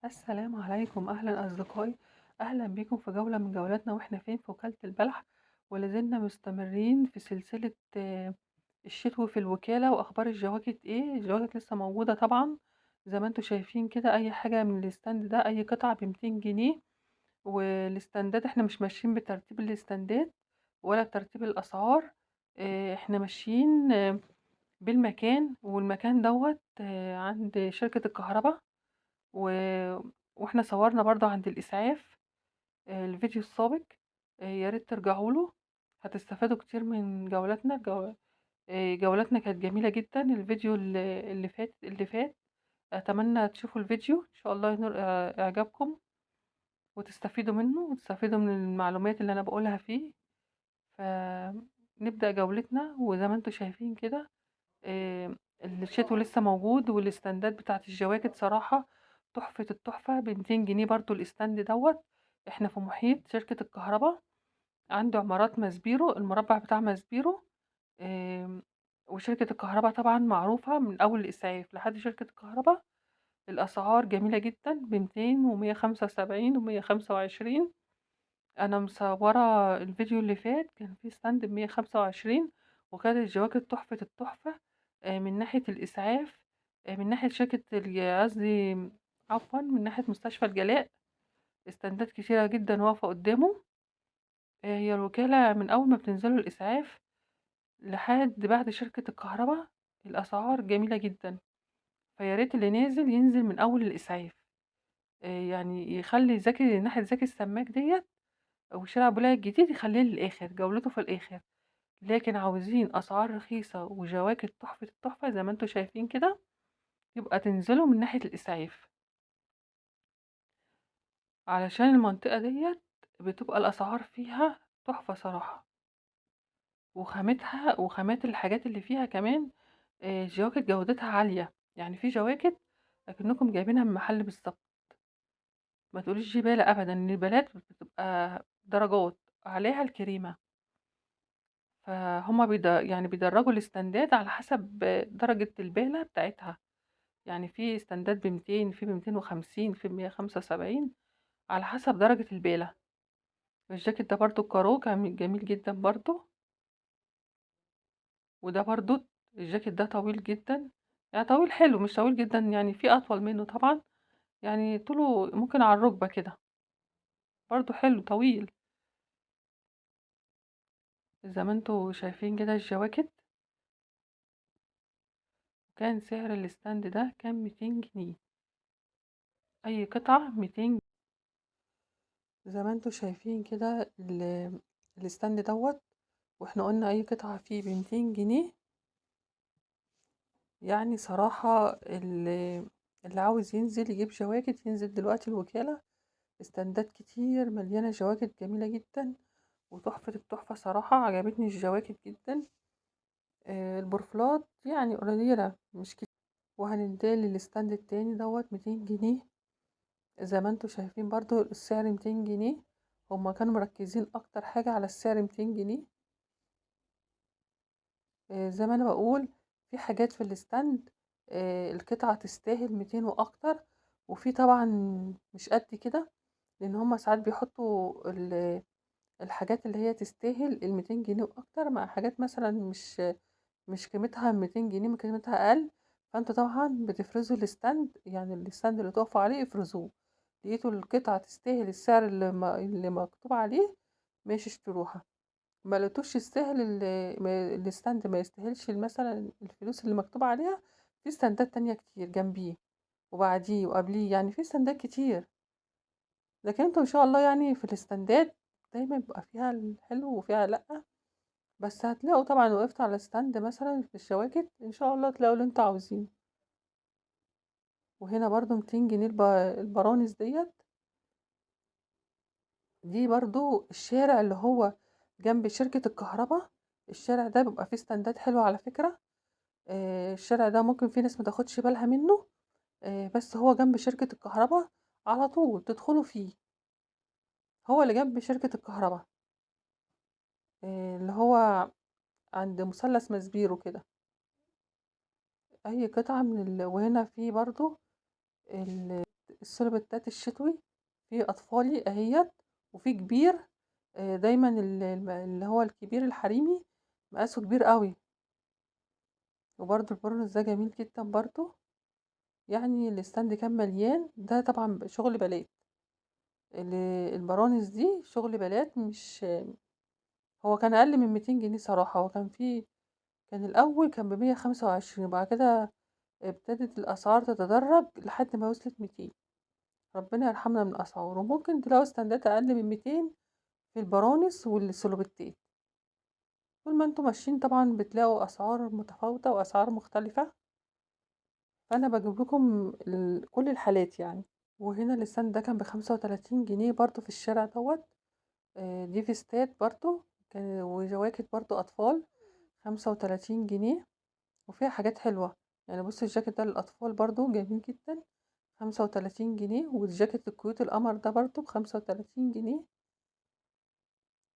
السلام عليكم، أهلا أصدقائي. أهلا بكم في جولة من جولاتنا، وإحنا فين في وكالة البلح. ولازلنا مستمرين في سلسلة الشتوي في الوكالة. وأخبار الجواكت إيه؟ الجواكت لسه موجودة طبعا، زي ما انتوا شايفين كده. أي حاجة من الستاند ده، أي قطعة ب200 جنيه. والاستندات احنا مش ماشيين بترتيب الاستندات ولا بترتيب الأسعار. احنا ماشيين بالمكان، والمكان دوت عند شركة الكهرباء. و... واحنا صورنا برضو عند الإسعاف الفيديو السابق. يا ريت ترجعوا له، هتستفادوا كتير من جولاتنا. جولاتنا كانت جميلة جدا. الفيديو اللي فات أتمنى تشوفوا الفيديو، إن شاء الله ينور إعجابكم وتستفيدوا منه وتستفيدوا من المعلومات اللي أنا بقولها فيه. فنبدأ جولتنا، وزي ما انتوا شايفين كده الشتو لسه موجود. والاستندات بتاعت الجواكت صراحة تحفة التحفة، ب200 جنيه برضو الاستند دوت. احنا في محيط شركة الكهرباء، عند عمارات ماسبيرو، المربع بتاع ماسبيرو. آم، وشركة الكهرباء طبعا معروفة من أول الإسعاف لحد شركة الكهرباء. الأسعار جميلة جدا، ب200 و175 و125. أنا مصورة الفيديو اللي فات كان فيه ستاند ب125، وكانت الجواكت تحفة التحفة. من ناحية الإسعاف، من ناحية شركة قصدي، عفوا، من ناحية مستشفى الجلاء. استندات كتيرة جدا واقفة قدامه. هي الوكالة من أول ما بتنزلوا الإسعاف لحد بعد شركة الكهرباء، الأسعار جميلة جدا. فياريت اللي نازل ينزل من أول الإسعاف، يعني يخلي زكي ناحية زكي السماك ديت وشارع بولاق الجديد، يخليه للآخر، جولته في الآخر. لكن عاوزين أسعار رخيصة وجواكت تحفة التحفة زي ما انتوا شايفين كده، يبقى تنزلوا من ناحية الإسعاف، علشان المنطقة ديت بتبقى الأسعار فيها تحفة صراحة. وخامات الحاجات اللي فيها كمان، جواكت جودتها عالية. يعني في جواكت لكنكم جايبينها من محل بالظبط. ما تقوليش جبالة أبدا، إن البالات بتبقى درجات عليها الكريمة. فهما يعني بيدرجوا الاستندات على حسب درجة البالة بتاعتها. يعني في استندات ب200، في ب250، في ب175، على حسب درجة البالة. الجاكيت ده برضو كارو كان جميل جدا برضو. وده برضو الجاكيت ده طويل جدا، يعني طويل حلو، مش طويل جدا، يعني في أطول منه طبعا. يعني طوله ممكن على الركبة كده، برضو حلو طويل. زي ما انتوا شايفين كده الجواكت. كان سعر الستاند ده كان 200 جنيه، أي قطعة 200. زي ما انتوا شايفين كده الستاند دوت. واحنا قلنا أي قطعة فيه ب200 جنيه. يعني صراحة اللي عاوز ينزل يجيب جواكت ينزل دلوقتي الوكالة. استندات كتير مليانة جواكت جميلة جدا وتحفة التحفة. صراحة عجبتني الجواكت جدا. البرفلات يعني قليلة مش كتير. وهننتقل للستاند التاني دوت 200 جنيه. زي ما انتوا شايفين برضو السعر 200 جنيه. هما كانوا مركزين أكتر حاجة على السعر 200 جنيه. زي ما أنا بقول، في حاجات في الستاند القطعة تستاهل 200 وأكتر. وفي طبعا مش قد كده، لأن هما ساعات بيحطوا الحاجات اللي هي تستاهل 200 جنيه وأكتر مع حاجات مثلا مش قيمتها 200 جنيه، من قيمتها أقل. فانتوا طبعا بتفرزوا الستاند، يعني الستاند اللي تقفوا عليه افرزوه. لقيتوا القطعة تستاهل السعر اللي مكتوب عليه، ماشي اشتروها. ما لقيتوش يستاهل الستاند ما يستاهلش مثلا الفلوس اللي مكتوب عليها، في ستاندات تانية كتير جنبيه وبعديه وقبليه، يعني في ستاندات كتير. لكن انتوا ان شاء الله يعني في الاستندات دايما بيبقى فيها الحلو وفيها لأ. بس هتلاقوا طبعا، وقفت على ستاند مثلا في الشواكت ان شاء الله تلاقوا اللي انتوا عاوزينه. وهنا برضو 200 جنيه البرانس ديت. دي برضو الشارع اللي هو جنب شركة الكهرباء. الشارع ده بيبقى فيه ستاندات حلوة على فكرة. الشارع ده ممكن في ناس متاخدش بالها منه. بس هو جنب شركة الكهرباء، على طول تدخلوا فيه. هو اللي جنب شركة الكهرباء، اللي هو عند مثلث ماسبيرو كده. أي قطعة وهنا في برضو السلوبتات الشتوي، في أطفالي أهيّة وفي كبير. دايمًا اللي هو الكبير الحريمي مقاسه كبير أوي، وبرضه البورنوس ده جميل جدًا برضه، يعني الstand كان مليان، ده طبعًا شغل بنات. ال البرانس دي شغل بنات، مش هو كان أقل من 200 جنيه صراحة. هو كان الأول كان ب125، وبعد كده ابتدت الأسعار تتدرج لحد ما وصلت 200. ربنا يرحمنا من الأسعار. وممكن تلاقوا استندات أقل من 200 في البرانس والسلوبيتات. طول ما انتم ماشيين طبعا بتلاقوا أسعار متفاوتة وأسعار مختلفة، فأنا بجيب لكم كل الحالات يعني. وهنا الاستند ده كان ب35 جنيه برضو في الشارع دوت. دي فيستات برضو، وجواكت برضو أطفال 35 جنيه، وفيها حاجات حلوة. يعني بصي الجاكيت ده للأطفال برضو جميل جدا، 35 جنيه. والجاكيت الكويت القمر ده برضو ب35 جنيه.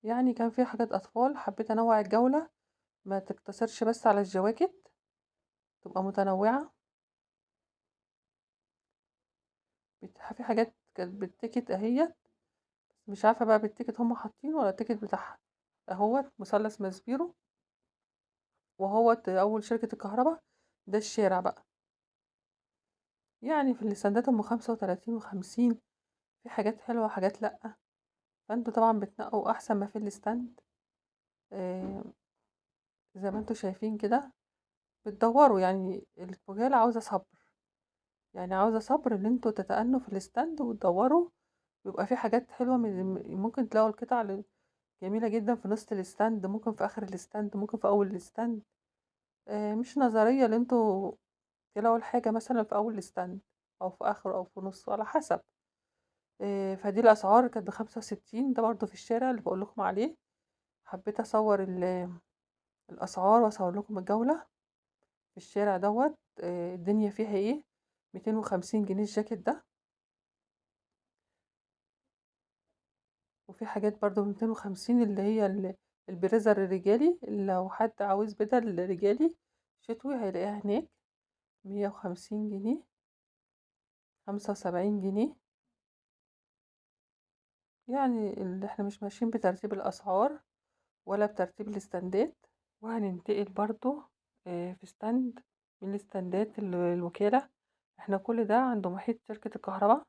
يعني كان فيها حاجات أطفال، حبيت أنوع الجولة، ما تقتصرش بس على الجواكت، تبقى متنوعة. في حاجات كانت بالتيكت اهيت، مش عارفة بقى بالتيكت هم حاطينه ولا التيكت بتاعها. اهوت مثلث ماسبيرو، وهوت أول شركة الكهرباء. ده الشارع بقى، يعني في الاستندات ام 35 و50. في حاجات حلوة وحاجات لأ، فانتوا طبعا بتنقوا أحسن ما في الاستند. آه زي ما انتوا شايفين كده، بتدوروا. يعني الوكالة عاوزة صبر، يعني عاوزة صبر ان انتوا تتأنوا في الاستند وتدوروا. بيبقى في حاجات حلوة، ممكن تلاقوا القطع جميلة جدا في نص الاستند، ممكن في آخر الاستند، ممكن في أول الاستند. مش نظرية اللي انتوا تلاقوا الحاجة مثلا في أول الاستند أو في آخره أو في نصه على حسب. فدي الأسعار كانت ب65، ده برضو في الشارع اللي بقول لكم عليه. حبيت أصور الأسعار وأصور لكم الجولة في الشارع دوت. الدنيا فيها ايه. 250 جنيه الجاكيت ده، وفي حاجات برضو ب250، اللي هي البريزر الرجالي، لو حد عاوز بدل رجالي شتوي هيلاقيها هناك. 150 جنيه، 75 جنيه. يعني اللي احنا مش ماشيين بترتيب الأسعار ولا بترتيب الاستندات. وهننتقل برضو في ستاند من الاستندات الوكالة. احنا كل ده عند محيط شركة الكهرباء،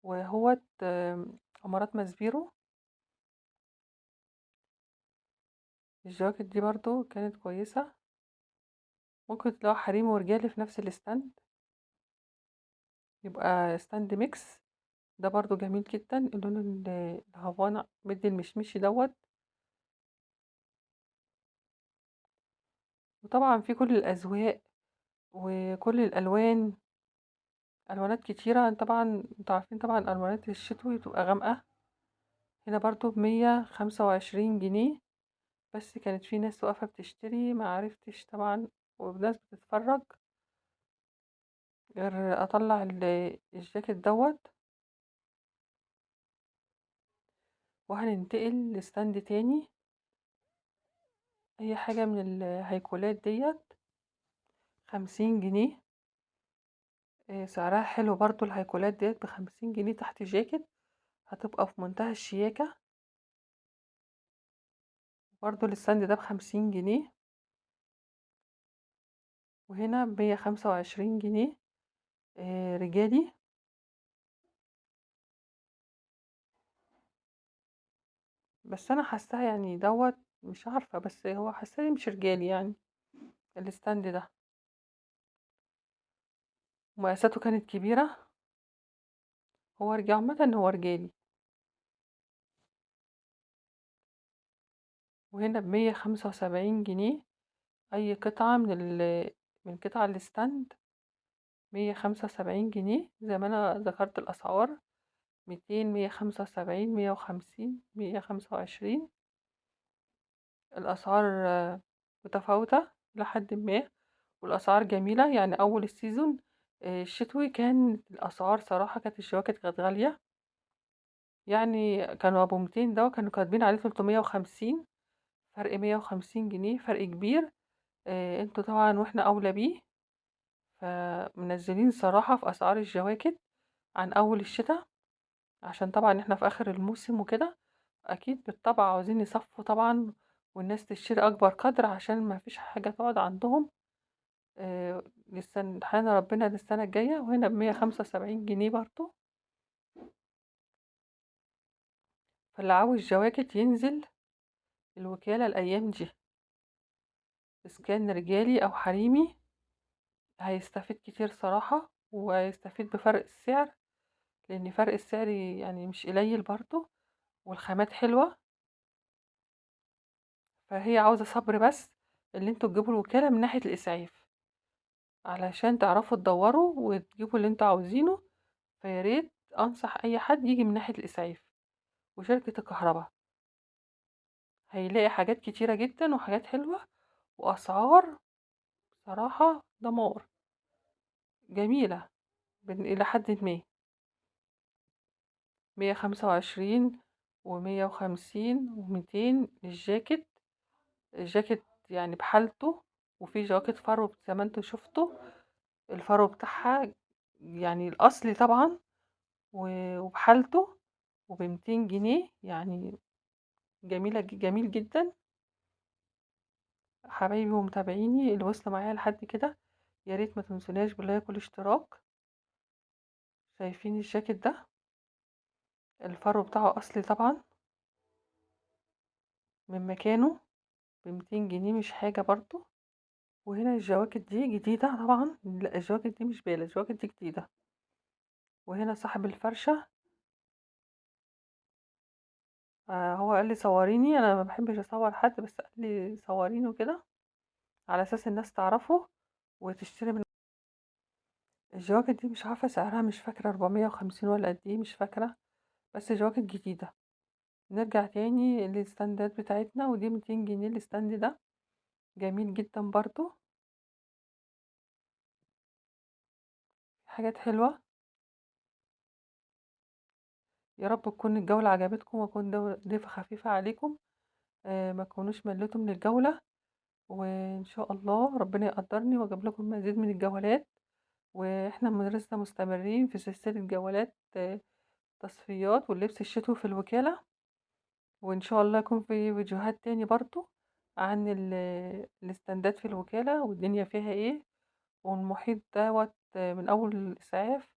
وهو عمارات ماسبيرو. الجواكت دي برضو كانت كويسة، ممكن تلاقوا حريمي ورجالي في نفس الاستند، يبقى ستاند ميكس. ده برضو جميل جدا، اللون الهافانا مدي المشمشي دوت. وطبعا في كل الأذواق وكل الألوان، ألوانات كتيرة. طبعا انتوا عارفين طبعا ألوانات الشتوي بتبقى غامقة. هنا برضو ب125 جنيه، بس كانت في ناس واقفة بتشتري، معرفتش طبعا وناس بتتفرج غير أطلع الجاكيت دوت. وهننتقل لستاند تاني. أي حاجة من الهيكولات ديت 50 جنيه. سعرها حلو برضو، الهيكولات ديت ب50 جنيه تحت جاكيت، هتبقى في منتهى الشياكة. برضو الستاند ده ب50 جنيه. وهنا ب125 جنيه رجالي. بس أنا حاساه يعني دوت، مش عارفة، بس هو حاساه مش رجالي يعني الستاند ده. مقاساته كانت كبيرة. هو رجال عامة، هو رجالي. وهنا ب175 جنيه أي قطعة من قطع الستاند. 175 جنيه زي ما أنا ذكرت الأسعار، 200، 175، 150، 125. الأسعار متفاوتة لحد ما، والأسعار جميلة. يعني أول السيزون الشتوي كان الأسعار صراحة، كانت الشواكت كانت غالية. يعني كانوا أبو 200 ده كانوا كاتبين عليه 350، فرق 150 جنيه، فرق كبير. انتوا طبعا واحنا أولى بيه، فمنزلين صراحة في أسعار الجواكت. عن أول الشتا، عشان طبعًا إحنا في آخر الموسم وكده، أكيد بالطبع عاوزين يصفّوا طبعًا والناس تشتري أكبر قدر عشان ما فيش حاجة تقعد عندهم لحد ربنا للسنة الجاية، وهنا ب175 جنيه برضه. فاللي عاوز جواكت ينزل الوكالة الأيام دي، إذا كان رجالي أو حريمي، هيستفيد كتير صراحة، وهيستفيد بفرق السعر، لأن فرق السعر يعني مش قليل برضه، والخامات حلوة. فهي عاوزة صبر بس، اللي انتوا تجيبوا الوكالة من ناحية الإسعاف علشان تعرفوا تدوروا وتجيبوا اللي انتوا عاوزينه. فياريت أنصح أي حد يجي من ناحية الإسعاف وشركة الكهرباء، هيلاقي حاجات كتيرة جدا وحاجات حلوة وأسعار صراحة دمار جميلة إلى حد ما. 125 و150 و200 للجاكيت. الجاكيت يعني بحالته، وفي جواكت فرو زي ما انتوا شفتوا الفرو بتاعها يعني الأصلي طبعا وبحالته وب200 جنيه يعني جميل جدا. حبايبي ومتابعيني اللي وصلوا معايا لحد كده، يا ريت ما تنسوناش باللايك والاشتراك. شايفين الجاكيت ده الفرو بتاعه أصلي طبعا من مكانه ب200 جنيه، مش حاجة برضو. وهنا الجواكت دي جديدة طبعا، لا الجواكت دي مش بالة، الجواكت دي جديدة. وهنا صاحب الفرشة هو قال لي صوريني، انا ما بحبش اصور حد، بس قال لي صوريني وكده على اساس الناس تعرفه وتشتري من الجواكت دي. مش عارفة سعرها، مش فاكرة 450 ولا قد ايه، مش فاكرة، بس جواكت جديدة. نرجع تاني للستاندات بتاعتنا، ودي 200 جنيه الستاند ده، جميل جدا برضو، حاجات حلوة. يا رب تكون الجولة عجبتكم وأكون ضيفة خفيفة عليكم، ما تكونوش مليتوا من الجولة. وإن شاء الله ربنا يقدرني وأجيب لكم مزيد من الجولات. واحنا مدرسة مستمرين في سلسلة جولات تصفيات واللبس الشتوي في الوكالة. وإن شاء الله يكون في فيديوهات تاني برضو عن الاستندات في الوكالة والدنيا فيها ايه، والمحيط دوت من أول الإسعاف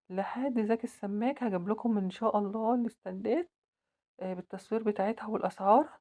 لحد زكي السماك. هجيب لكم إن شاء الله الاستندات بالتصوير بتاعتها والأسعار.